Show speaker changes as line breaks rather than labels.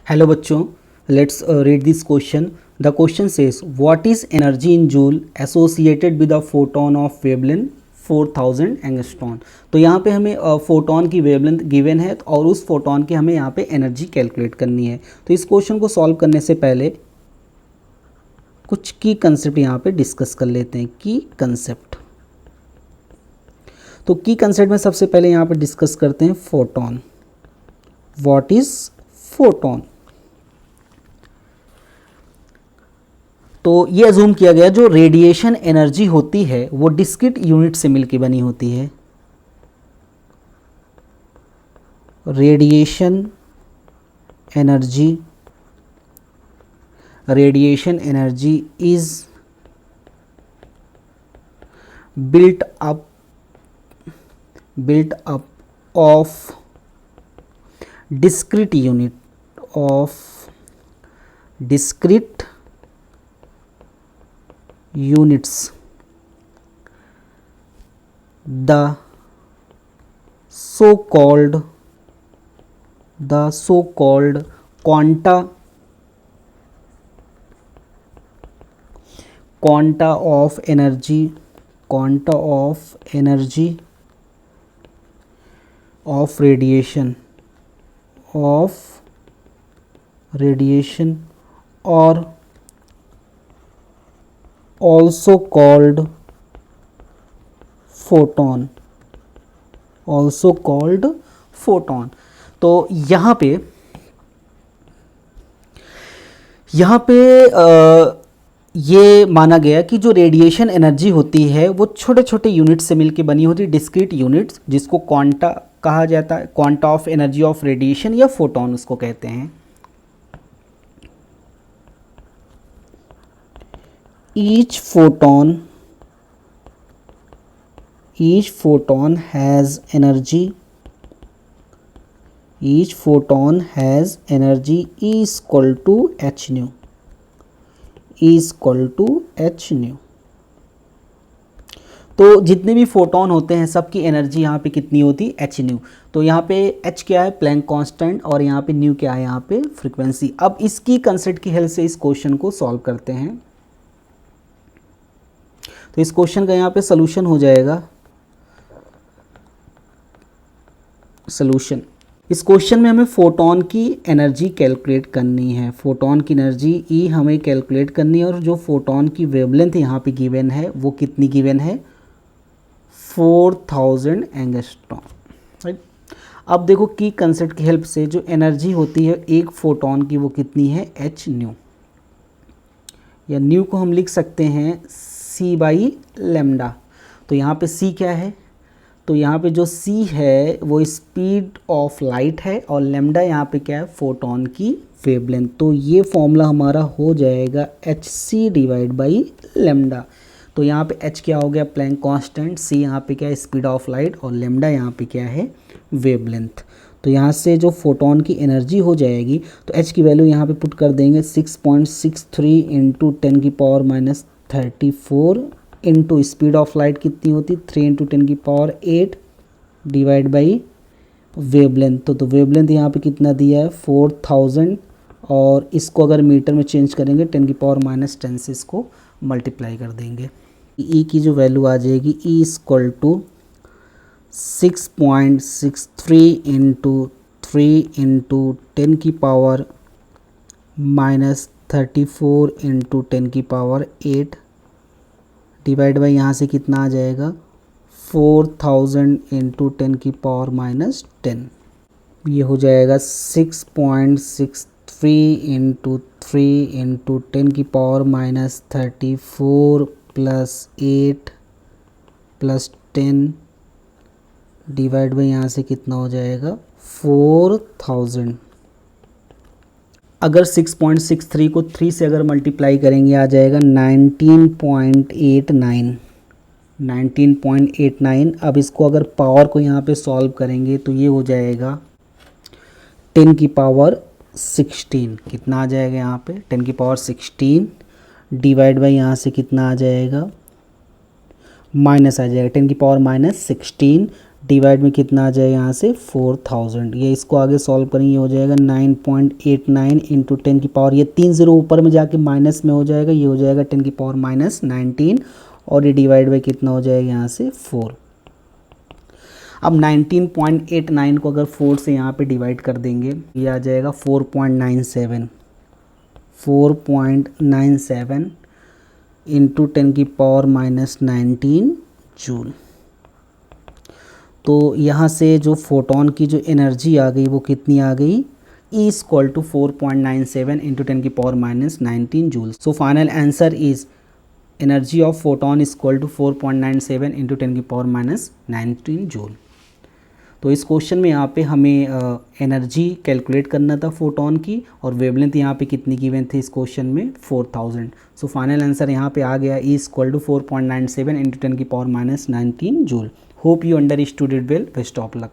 Hello बच्चों, let's read this question. The question says what is energy in joule associated with a photon of wavelength 4000 angstrom. तो यहाँ पे हमें photon की wavelength given है और उस फोटोन की हमें यहाँ पे एनर्जी कैलकुलेट करनी है. तो इस क्वेश्चन को सॉल्व करने से पहले कुछ की कंसेप्ट यहाँ पे डिस्कस कर लेते हैं. की कंसेप्ट, तो की कंसेप्ट में सबसे पहले यहाँ पे डिस्कस करते हैं फोटोन. What is photon. तो ये अजूम किया गया जो रेडिएशन एनर्जी होती है वो डिस्क्रीट यूनिट से मिलकर बनी होती है. Radiation energy is built up of discrete units. The so-called quanta of energy of radiation or also called photon. तो यहाँ पे ये माना गया कि जो रेडिएशन एनर्जी होती है वो छोटे छोटे यूनिट से मिलकर बनी होती है, डिस्क्रीट यूनिट्स, जिसको क्वांटा कहा जाता है. Quanta of energy of radiation या फोटोन उसको कहते हैं. Each photon has energy E equal to h nu. तो जितने भी फोटोन होते हैं सबकी एनर्जी यहाँ पे कितनी होती है, एच न्यू. तो यहाँ पे एच क्या है, प्लैंक कांस्टेंट, और यहाँ पे न्यू क्या है, यहाँ पे फ्रीक्वेंसी. अब इसकी कंसेप्ट की हेल्प से इस क्वेश्चन को सॉल्व करते हैं. तो इस क्वेश्चन का यहाँ पे सोल्यूशन हो जाएगा. इस क्वेश्चन में हमें फोटोन की एनर्जी कैलकुलेट करनी है. फोटोन की एनर्जी ई हमें कैलकुलेट करनी है और जो फोटोन की वेवलेंथ यहाँ पे गिवन है वो कितनी गिवन है, 4000 एंगस्ट्रॉन. राइट. अब देखो की कंसेप्ट की हेल्प से जो एनर्जी होती है एक फोटोन की वो कितनी है, एच न्यू, या न्यू को हम लिख सकते हैं सी बाई लेमडा. तो यहाँ पे सी क्या है, तो यहाँ पे जो सी है वो स्पीड ऑफ लाइट है और लेमडा यहाँ पे क्या है, फोटोन की वेवलेंथ. तो ये फॉर्मूला हमारा हो जाएगा H C divide by lambda. तो यहाँ पे एच क्या हो गया, प्लैंक कांस्टेंट, सी यहाँ पे क्या है, स्पीड ऑफ लाइट, और लेमडा यहाँ पे क्या है, वेवलेंथ. तो यहाँ से जो फोटोन की एनर्जी हो जाएगी, तो एच की वैल्यू यहाँ पे पुट कर देंगे 6.63 into 10⁻34 into speed of light कितनी होती, 3 इंटू 10⁸ डिवाइड बाई वेवलेंथ. तो वेवलेंथ यहाँ पे कितना दिया है, 4000, और इसको अगर मीटर में चेंज करेंगे 10⁻10 से इसको मल्टीप्लाई कर देंगे. ई की जो वैल्यू आ जाएगी, E equal to 6.63 into 3 into 10⁻34 into 10⁸ divide by यहाँ से कितना आ जाएगा, 4000 इंटू 10⁻10. ये हो जाएगा 6.63 into 3 into 10⁻34 plus 8 plus 10 divide by यहाँ से कितना हो जाएगा, 4000. अगर 6.63 को 3 से अगर मल्टीप्लाई करेंगे आ जाएगा 19.89. अब इसको अगर पावर को यहाँ पे सॉल्व करेंगे तो ये हो जाएगा 10⁻16. कितना आ जाएगा यहाँ पे, 10⁻16 डिवाइड बाई यहाँ से कितना आ जाएगा, माइनस आ जाएगा, 10⁻16 डिवाइड में कितना आ जाएगा यहाँ से 4000। ये इसको आगे सॉल्व करेंगे, हो जाएगा 9.89 इंटू 10 की पावर, ये 3 0 ऊपर में जाके माइनस में हो जाएगा, ये हो जाएगा 10 की पावर -19 और ये डिवाइड बाई कितना हो जाएगा यहाँ से 4। अब 19.89 को अगर 4 से यहाँ पे डिवाइड कर देंगे, ये आ जाएगा 4.97 इंटू 10 की पावर -19 जूल। तो यहाँ से जो फोटोन की जो एनर्जी आ गई वो कितनी आ गई, E इक्वल टू 4.97 इंटू 10 की power -19 joule. So final answer is energy of photon equal to 4.97 into 10 की पावर -19 जूल। तो इस क्वेश्चन में यहाँ पे हमें एनर्जी कैलकुलेट करना था फोटोन की, और वेवलेंथ यहाँ पे कितनी गिवन थी इस क्वेश्चन में 4000। सो फाइनल आंसर यहाँ पे आ गया E इक्वल टू 4.97 इंटू 10 की power -19 joule. Hope you understood it well. Best of luck.